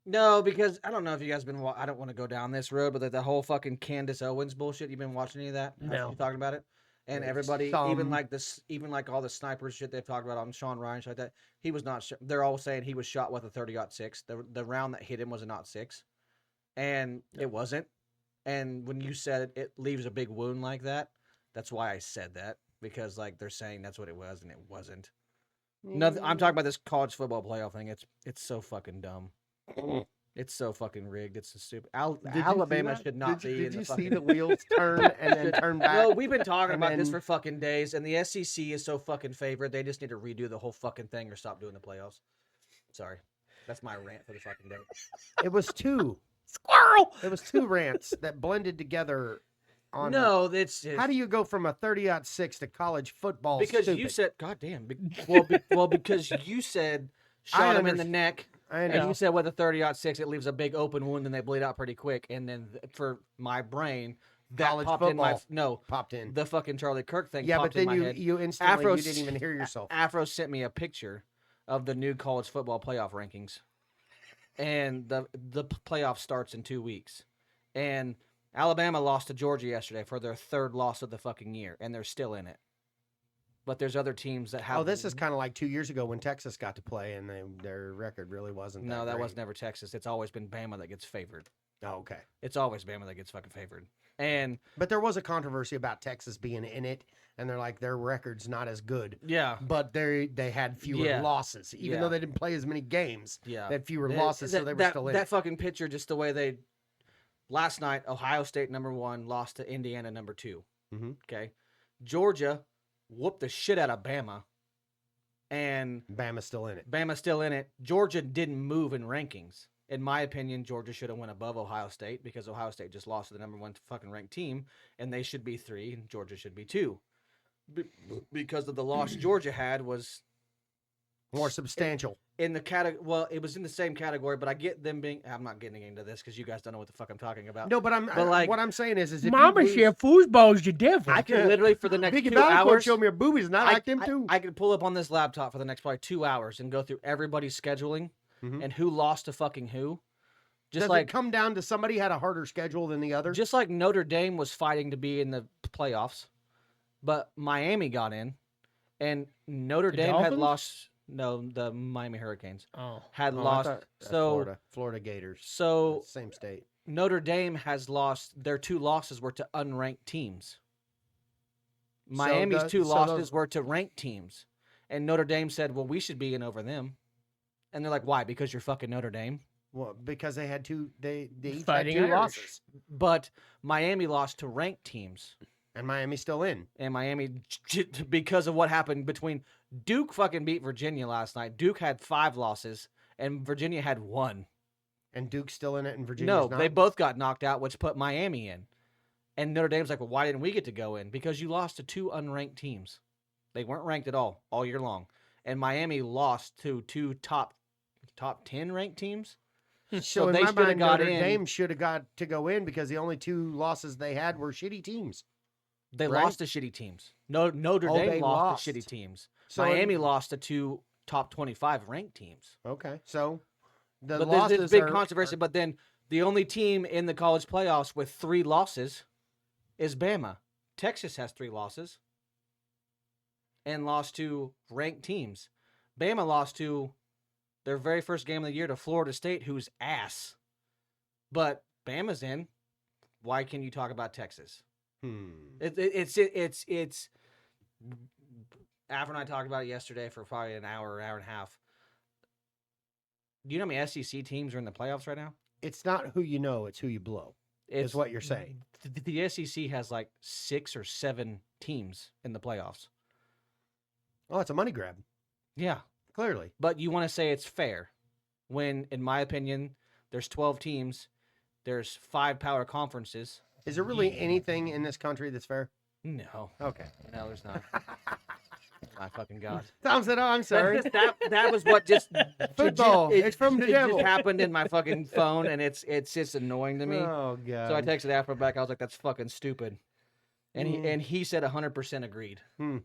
S1: No, because I don't know if you guys been. I don't want to go down this road, but the whole fucking Candace Owens bullshit. You been watching any of that?
S3: No.
S1: You talking about it? And
S2: There's
S1: everybody,
S2: some.
S1: even like all the snipers shit they've talked about on Sean Ryan, shit like that. He was not. They're all saying he was shot with a 30-06. The round that hit him was a 0.6, and it wasn't. And when you said it leaves a big wound like that, that's why I said that, because like they're saying that's what it was, and it wasn't. Nothing. I'm talking about this college football playoff thing. It's so fucking dumb. It's so fucking rigged. It's so stupid. Alabama should not be.
S2: Did
S1: in
S2: you
S1: the
S2: see
S1: fucking...
S2: the wheels turn and then turn back?
S1: No, we've been talking
S2: and
S1: about this
S2: then-
S1: for fucking days, and the SEC is so fucking favored. They just need to redo the whole fucking thing or stop doing the playoffs. Sorry, that's my rant for the fucking day.
S2: It was two.
S3: Squirrel.
S2: It was two rants that blended together. On
S1: No, it's
S2: how do you go from a 30-06 to college football?
S1: because you
S2: stupid?
S1: said, God damn. Well, because you said
S2: I
S1: shot him in the
S2: underst-
S1: neck.
S2: I
S1: And
S2: know.
S1: you said with a 30-06, it leaves a big open wound and they bleed out pretty quick. And then for my brain, that
S2: College
S1: popped in my
S2: football.
S1: no
S2: Popped in.
S1: the fucking Charlie Kirk thing.
S2: Yeah,
S1: popped
S2: but then
S1: in my head.
S2: you instantly
S1: Afro
S2: you didn't even hear yourself.
S1: Afro sent me a picture of the new college football playoff rankings, and the playoff starts in 2 weeks, and Alabama lost to Georgia yesterday for their third loss of the fucking year, and they're still in it. But there's other teams that have.
S2: Oh, this is kind of like 2 years ago when Texas got to play and their record really wasn't.
S1: no, that
S2: great.
S1: was never Texas. It's always been Bama that gets favored.
S2: Oh, okay.
S1: It's always Bama that gets fucking favored. And
S2: But there was a controversy about Texas being in it, and they're like their record's not as good,
S1: yeah,
S2: but they had fewer
S1: Yeah.
S2: losses, even
S1: Yeah.
S2: though they didn't play as many games.
S1: yeah.
S2: They had fewer
S1: Th-
S2: losses, so
S1: that-
S2: they were
S1: that,
S2: still in.
S1: that
S2: it.
S1: fucking picture, just the way they. Last night, Ohio State #1 lost to Indiana #2.
S2: Mhm.
S1: Okay, Georgia whooped the shit out of Bama, and
S2: Bama's still in it.
S1: Bama's still in it. Georgia didn't move in rankings. In my opinion, Georgia should have went above Ohio State because Ohio State just lost to the #1 fucking ranked team, and they should be 3, and Georgia should be 2. Because of the loss Georgia had was
S2: More substantial.
S1: in the category. Well, it was in the same category, but I get them being. I'm not getting into this because you guys don't know what the fuck I'm talking about.
S2: No, but
S1: like-
S2: what I'm saying is if
S3: Mama
S2: you lose,
S3: said foosball's your devil.
S1: I could literally for the next
S2: Vicky
S1: 2
S2: Valancourt
S1: hours.
S2: showed me her boobies, and I like them too.
S1: I could pull up on this laptop for the next probably 2 hours and go through everybody's scheduling
S2: Mhm.
S1: and who lost to fucking who. Just
S2: Does
S1: like
S2: it come down to somebody had a harder schedule than the other?
S1: just like Notre Dame was fighting to be in the playoffs, but Miami got in, and Notre
S3: The
S1: Dame had
S3: Dolphins?
S1: lost. No, the Miami Hurricanes
S3: Oh.
S1: had
S2: Oh, I
S1: lost.
S2: thought-
S1: So
S2: Florida Gators,
S1: so
S2: same state.
S1: Notre Dame has lost. Their 2 losses were to unranked teams. Miami's
S2: the-
S1: 2
S2: so
S1: losses
S2: those-
S1: were to ranked teams, and Notre Dame said, "Well, we should be in over them." And they're like, "Why? Because you're fucking Notre Dame."
S2: Well, because they had two, they each
S3: Fighting
S2: had 2
S3: Irish.
S2: losses,
S1: But Miami lost to ranked teams,
S2: and Miami's still in.
S1: and Miami because of what happened between Duke fucking beat Virginia last night. Duke had 5 losses, and Virginia had 1.
S2: And Duke's still in it, and Virginia's
S1: No,
S2: not?
S1: they both got knocked out, which put Miami in. And Notre Dame's like, well, why didn't we get to go in? Because you lost to 2 unranked teams. They weren't ranked at all year long. And Miami lost to 2 top 10 ranked teams.
S2: So in
S1: they
S2: my
S1: shoulda
S2: mind,
S1: got
S2: Notre
S1: in.
S2: Dame should have got to go in because the only 2 losses they had were shitty teams.
S1: They
S2: Right?
S1: lost to shitty teams. Notre
S2: Oh,
S1: Dame
S2: they
S1: lost to
S2: lost.
S1: shitty teams.
S2: So
S1: Miami lost to 2 top 25 ranked teams.
S2: Okay, so the
S1: But
S2: losses
S1: there's big
S2: are,
S1: controversy. But then the only team in the college playoffs with 3 losses is Bama. Texas has 3 losses and lost to ranked teams. Bama lost to their very first game of the year to Florida State, who's ass. But Bama's in. Why can you talk about Texas? It's After and I talked about it yesterday for probably an hour and a half. Do you know how many SEC teams are in the playoffs right now?
S2: It's not who you know, it's who you blow.
S1: It's
S2: what you're saying.
S1: The SEC has like 6 or 7 teams in the playoffs.
S2: Oh, it's a money grab,
S1: Yeah,
S2: clearly.
S1: but you want to say it's fair when, in my opinion, there's 12 teams, there's 5 power conferences.
S2: Is there really anything in this country that's fair?
S1: No,
S2: Okay.
S1: no, there's not. My fucking god.
S2: Tom said, oh, I'm sorry.
S1: That was what just
S2: Football.
S1: It,
S2: It's from the
S1: it
S2: devil.
S1: just happened in my fucking phone, and it's just annoying to me.
S2: Oh, God.
S1: So I texted Afro back. I was like, "That's fucking stupid," and he said 100% agreed.
S2: No,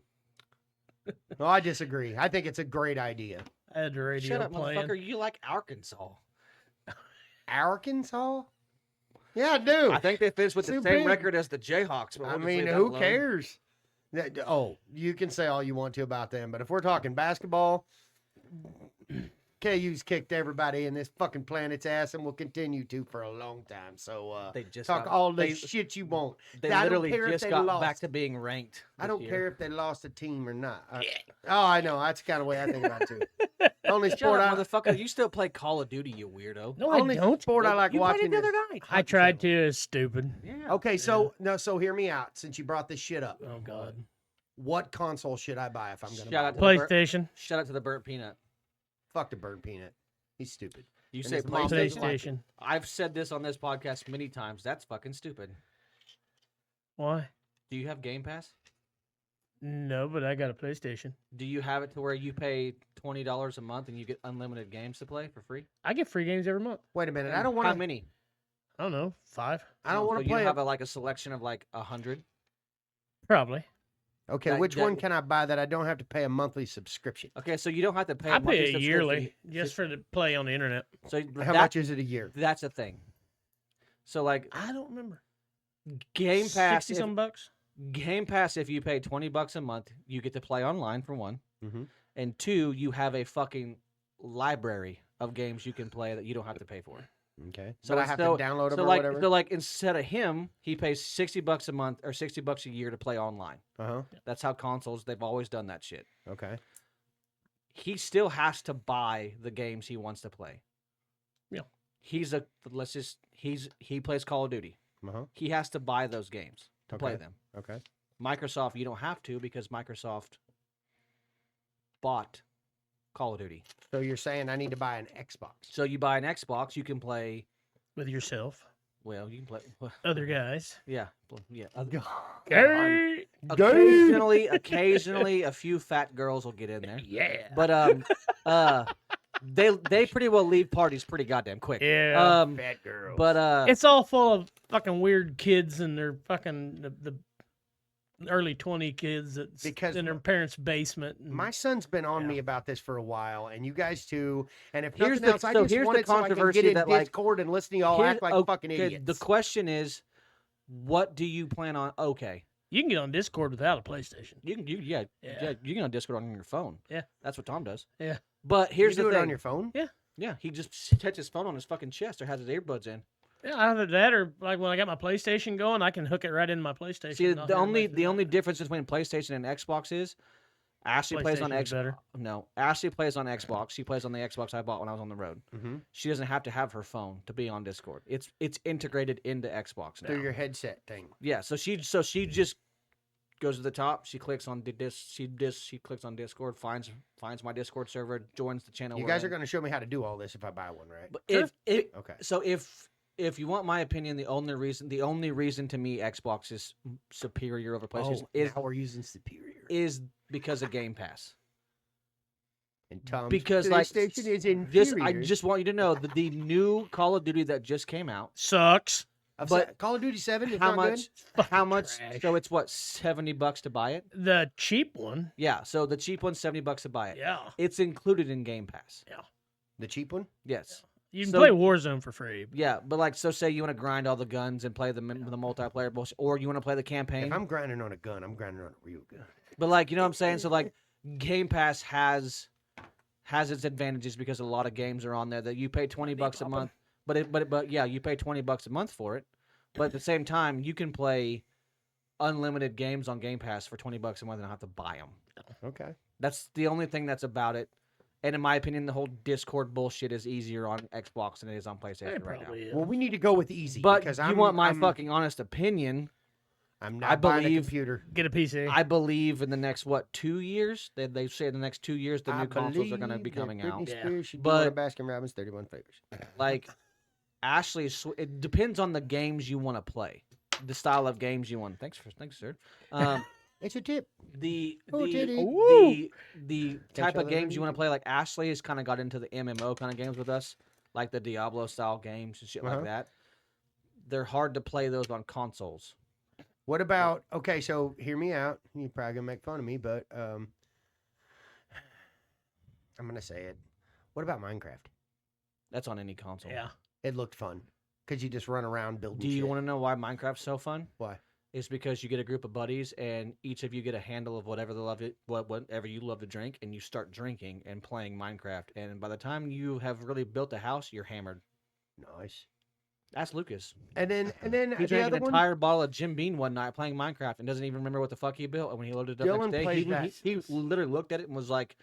S2: I disagree. I think it's a great idea.
S3: I had the radio
S1: Shut up,
S3: playing.
S1: motherfucker! You like Arkansas?
S2: Arkansas? Yeah, I do.
S1: I think they finished with the
S2: Too
S1: same
S2: big.
S1: record as the Jayhawks. But
S2: I
S1: we'll just
S2: mean,
S1: leave that
S2: who
S1: alone.
S2: cares? Oh, you can say all you want to about them, but if we're talking basketball, KU's kicked everybody in this fucking planet's ass and will continue to for a long time. So
S1: They just
S2: talk
S1: got-
S2: all the
S1: they-
S2: shit you want.
S1: They
S2: I don't
S1: literally
S2: care if
S1: just
S2: they
S1: got
S2: lost.
S1: back to being ranked.
S2: I
S1: this
S2: don't
S1: year.
S2: care if they lost a team or not. Oh, I know. That's the kind of way I think about it too. Only
S1: Shut
S2: sport
S1: up,
S2: I
S1: motherfucker! You still play Call of Duty, you weirdo.
S3: No,
S2: only
S3: I don't.
S2: sport I like
S1: You played it
S2: watching.
S1: the
S2: is-
S1: other night.
S3: I tried to. It's stupid.
S1: Yeah.
S2: Okay, so no, so hear me out. Since you brought this shit up,
S3: Oh God.
S2: what console should I buy if I'm gonna
S1: Shout
S2: buy
S1: out
S2: one?
S1: to the burnt-
S3: PlayStation.
S1: Shout out to the burnt peanut.
S2: Fuck the bird peanut. He's stupid.
S1: You
S2: And
S1: say
S2: his mom
S1: PlayStation.
S2: doesn't like it.
S3: PlayStation.
S1: I've said this on this podcast many times. That's fucking stupid.
S3: Why?
S1: Do you have Game Pass?
S3: No, but I got a PlayStation.
S1: Do you have it to where you pay $20 a month and you get unlimited games to play for free?
S3: I get free games every month.
S2: Wait a minute. I
S1: And
S2: don't
S1: How
S2: want to.
S1: many?
S3: I don't know, 5
S2: I don't
S1: So
S2: want to
S1: you
S2: play.
S1: have like a selection of like 100.
S3: probably.
S2: Okay,
S1: that-
S2: which
S1: that-
S2: one can I buy that I don't have to pay a monthly subscription?
S1: Okay, so you don't have to pay.
S3: I
S1: monthly
S3: pay a
S1: subscription.
S3: yearly just for the play on the internet.
S1: So
S2: How much is it a year?
S1: That's the thing. So like
S3: I don't remember.
S1: Game Pass,
S3: 60 some bucks.
S1: Game Pass, if you pay $20 a month, you get to play online for one,
S2: Mhm.
S1: and 2, you have a fucking library of games you can play that you don't have to pay for.
S2: Okay.
S1: So
S2: So I have
S1: so-
S2: to download them
S1: So
S2: or
S1: like,
S2: whatever.
S1: so like instead of him, he pays $60 a month or $60 a year to play online.
S2: Uh-huh.
S1: That's how consoles, they've always done that shit.
S2: Okay.
S1: He still has to buy the games he wants to play.
S3: Yeah.
S1: He plays Call of Duty.
S2: Uh-huh.
S1: He has to buy those games to play
S2: Okay.
S1: them.
S2: Okay.
S1: Microsoft, you don't have to because Microsoft bought Call of Duty.
S2: So you're saying I need to buy an Xbox?
S1: So you buy an Xbox, you can play.
S3: With yourself.
S1: Well, you can play.
S3: Other guys.
S1: Yeah, yeah. other-
S3: Hey.
S1: Occasionally, a few fat girls will get in there.
S3: Yeah.
S1: But they pretty well leave parties pretty goddamn quick.
S3: Yeah.
S2: Fat girl.
S1: But
S3: It's all full of fucking weird kids and their fucking the early 20 kids that's
S2: Because
S3: in their parents' basement. And
S2: My son's been on
S3: Yeah.
S2: me about this for a while, and you guys too. And if
S1: Here's
S2: nothing
S1: the-
S2: else, I
S1: so
S2: just
S1: here's
S2: want
S1: the
S2: it so I can
S1: controversy
S2: get in
S1: that, like,
S2: Discord and listen to y'all
S1: here's-
S2: act like
S1: oh,
S2: fucking
S1: okay,
S2: idiots.
S1: The question is, what do you plan on? Okay,
S3: you can get on Discord without a PlayStation.
S1: you can
S3: Yeah.
S1: you can on Discord on your phone.
S3: Yeah.
S1: That's what Tom does.
S3: Yeah.
S1: But here's
S2: you
S1: the
S2: do
S1: thing.
S2: it on your phone.
S1: Yeah, he just sets his phone on his fucking chest or has his earbuds in.
S3: Yeah, either that or like when I got my PlayStation going, I can hook it right into my PlayStation.
S1: See,
S3: and I'll
S1: the
S3: hear
S1: only
S3: everything.
S1: the only difference between PlayStation and Xbox is Ashley plays on
S3: PlayStation is
S1: Xbox.
S3: better.
S1: No, Ashley plays on Xbox. She plays on the Xbox I bought when I was on the road.
S2: Mm-hmm.
S1: She doesn't have to have her phone to be on Discord. It's integrated into Xbox now.
S2: Through your headset thing.
S1: Yeah, so she just goes to the top. She clicks on she clicks on Discord, finds my Discord server, joins the channel.
S2: You
S1: we're
S2: guys are
S1: in.
S2: going to show me how to do all this if I buy one, right?
S1: But
S3: Sure.
S2: Okay.
S1: if you want my opinion, the only reason to me Xbox is superior over PlayStation
S2: now we're using Superior.
S1: is because of Game Pass.
S2: And Tom's
S1: Because like
S2: PlayStation is inferior.
S1: I just want you to know that the new Call of Duty that just came out.
S3: Sucks.
S1: but
S2: Call of Duty 7 is
S1: How
S2: not
S1: much?
S2: good?
S1: How much?
S3: trash.
S1: So it's what, $70 to buy it?
S3: The cheap one.
S1: Yeah. So the cheap one's $70 to buy it.
S3: Yeah.
S1: It's included in Game Pass.
S2: The cheap one?
S1: Yes.
S3: You can
S1: So-
S3: play Warzone for free.
S1: Yeah, but like, so say you want to grind all the guns and play the multiplayer bullshit, or you want to play the campaign.
S2: If I'm grinding on a gun, I'm grinding on a real gun.
S1: But like, you know what I'm saying? So like, Game Pass has its advantages because a lot of games are on there that you pay $20 a month. But yeah, you pay $20 a month for it. But at the same time, you can play unlimited games on Game Pass for $20 a month and not have to buy them.
S2: Okay.
S1: That's the only thing that's about it. And in my opinion, the whole Discord bullshit is easier on Xbox than it is on PlayStation
S3: It
S1: right now.
S3: probably is.
S2: Well, we need to go with easy.
S1: But
S2: because
S1: you
S2: I'm,
S1: want my
S2: I'm,
S1: fucking honest opinion?
S2: I'm
S1: I
S2: not buying a
S1: believe-
S2: computer.
S3: Get a PC.
S1: I believe in the next 2 years? They say in the next 2 years the
S2: I
S1: new consoles are going to
S2: believe
S1: be
S2: that
S1: coming out.
S2: Britney
S3: Yeah.
S2: Spears should
S1: But-
S2: do one of Baskin Robbins 31 flavors.
S1: Like Ashley, it depends on the games you want to play, the style of games you want. Thanks, sir.
S2: It's a tip.
S1: The
S2: Oh, titty.
S1: the type
S2: show
S1: of
S2: that
S1: games
S2: on
S1: you want to play, like Ashley has kind of got into the MMO kind of games with us, like the Diablo style games and shit
S2: Uh-huh.
S1: like that. They're hard to play those on consoles.
S2: What about, okay, so hear me out. You're probably going to make fun of me, but I'm going to say it. What about Minecraft?
S1: That's on any console.
S3: yeah.
S2: It looked fun because you just run around building
S1: Do you
S2: shit.
S1: want to know why Minecraft's so fun?
S2: Why?
S1: It's because you get a group of buddies and each of you get a handle of whatever whatever you love to drink, and you start drinking and playing Minecraft. And by the time you have really built a house, you're hammered.
S2: Nice.
S1: That's Lucas.
S2: And then
S1: He
S2: the
S1: drank
S2: other
S1: an
S2: one,
S1: entire bottle of Jim Beam one night playing Minecraft and doesn't even remember what the fuck he built. And when he loaded it up
S2: Dylan
S1: next day,
S2: plays that.
S1: he literally looked at it and was like,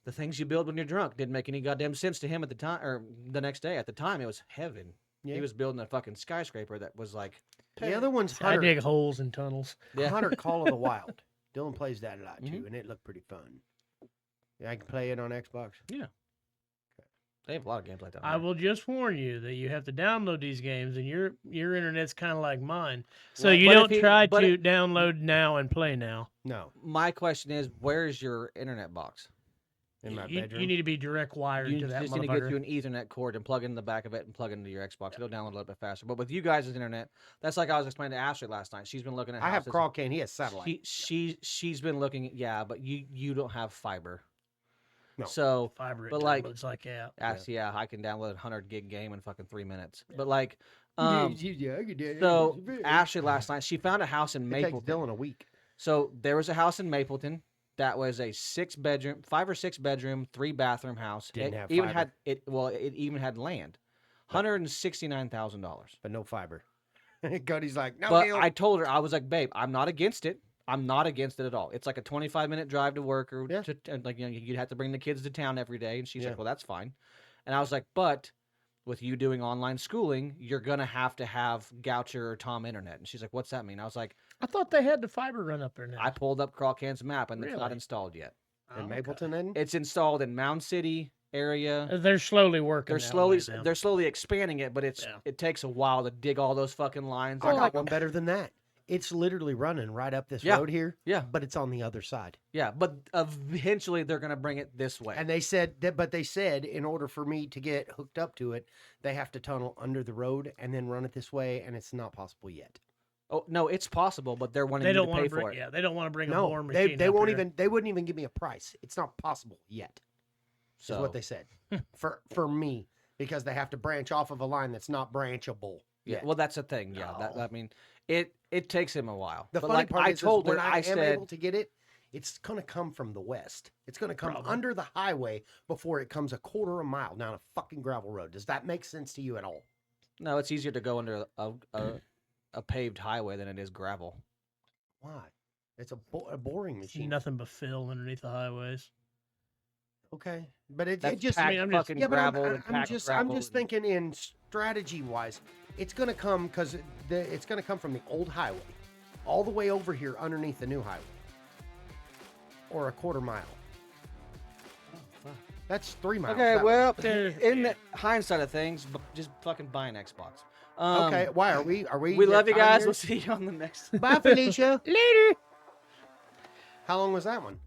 S1: "The things you build when you're drunk didn't make any goddamn sense to him at the time or the next day. At the time, it was heaven.
S2: Yeah.
S1: He was building a fucking skyscraper that was like,
S2: the other one's
S3: I
S2: Hunter,
S3: dig holes in tunnels.
S1: yeah.
S2: Hunter Call of the Wild. Dylan plays that a lot too,
S1: Mhm.
S2: and it looked pretty fun. Yeah, I can play it on Xbox.
S1: They have a lot of games like that. on
S3: I
S1: there.
S3: will just warn you that you have to download these games, and your internet's kind of like mine, so
S1: Well,
S3: you
S1: but if
S3: don't
S1: he-
S3: try
S1: but
S3: to
S1: it-
S3: download now and play now.
S2: No,
S1: My question is, where's your internet box?
S2: in my
S3: you,
S2: bedroom.
S3: you need to be direct wired
S1: You
S3: to that
S1: just need to get you
S3: motherfucker.
S1: an Ethernet cord and plug it in the back of it and plug it into your Xbox. It'll download a little bit faster. But with you guys' internet, that's like I was explaining to Ashley last night. She's been looking at
S2: I have
S1: houses.
S2: Crawl Can. He has satellite.
S1: She's been looking. Yeah, but you don't have fiber.
S2: No.
S1: So
S3: Fiber,
S1: but like-
S3: it's like yeah.
S1: yeah, I can download a 100 gig game in fucking 3 minutes. But like,
S2: Yeah, I could do it.
S1: so
S2: It's very-
S1: Ashley last night she found a house in
S2: it takes
S1: Mapleton.
S2: Dylan a week.
S1: So there was a house in Mapleton that was a 5 or 6 bedroom, 3 bathroom house.
S2: Didn't
S1: it
S2: have
S1: even
S2: fiber.
S1: had it. Well, it even had land. $169,000.
S2: But no fiber. Cody's like, no
S1: But
S2: deal.
S1: I told her, I was like, babe, I'm not against it. I'm not against it at all. It's like a 25-minute drive to work, or
S2: Yeah.
S1: and like you'd have to bring the kids to town every day. And she's
S2: Yeah.
S1: like, well, that's fine. And I was like, but with you doing online schooling, you're gonna have to have Goucher or Tom internet. And she's like, what's that mean? I was like,
S3: I thought they had the fiber run up there now.
S1: I pulled up Crawcan's map, and it's not
S3: Really?
S1: installed yet.
S3: Oh,
S2: in
S3: okay.
S2: Mapleton, then?
S1: It's installed in Mound City area.
S3: They're slowly working.
S1: They're
S3: that
S1: slowly
S3: way now.
S1: they're slowly expanding it, but
S3: Yeah.
S1: it takes a while to dig all those fucking lines.
S2: I
S1: out.
S2: got one better than that. It's literally running right up this
S1: Yeah.
S2: road here,
S1: Yeah,
S2: but it's on the other side.
S1: yeah, but eventually they're gonna bring it this way.
S2: And they said that, but they said in order for me to get hooked up to it, they have to tunnel under the road and then run it this way, and it's not possible yet.
S1: Oh no, it's possible, but they're wanting
S3: They
S1: you
S3: don't
S1: to
S3: want
S1: pay
S3: to bring.
S1: for it.
S3: Yeah, they don't want to bring a
S2: No,
S3: boring
S2: they
S3: machine.
S2: they
S3: up
S2: won't
S3: here.
S2: even they wouldn't even give me a price. It's not possible yet.
S1: So
S2: Is what they said for me, because they have to branch off of a line that's not branchable.
S1: yeah,
S2: yet.
S1: well, that's the thing. Yeah,
S3: No.
S1: I mean, it takes him a while.
S2: The
S1: but
S2: funny
S1: like
S2: part
S1: I
S2: is
S1: told her,
S2: when
S1: I
S2: am
S1: said,
S2: able to get it, it's going to come from the west. It's going to come
S3: Probably.
S2: under the highway before it comes a quarter of a mile down a fucking gravel road. Does that make sense to you at all?
S1: no, it's easier to go under a paved highway than it is gravel.
S2: Why? It's a boring
S3: See
S2: machine.
S3: nothing but fill underneath the highways.
S2: Okay, but it
S1: That's
S2: just
S1: packed
S3: I'm just-
S1: fucking
S2: yeah, but
S1: gravel and
S2: I'm
S1: packed
S2: just
S1: gravel and-
S2: thinking in strategy wise, it's going to come because it's going to come from the old highway, all the way over here underneath the new highway, or a quarter mile. That's 3 miles.
S1: Okay,
S2: that way.
S1: well,
S3: There-
S1: in the hindsight of things, just fucking buy an Xbox.
S2: Okay, why are we?
S1: We love you guys.
S2: tired
S1: We'll see you on the next.
S2: Bye, Felicia.
S3: Later.
S2: How long was that one?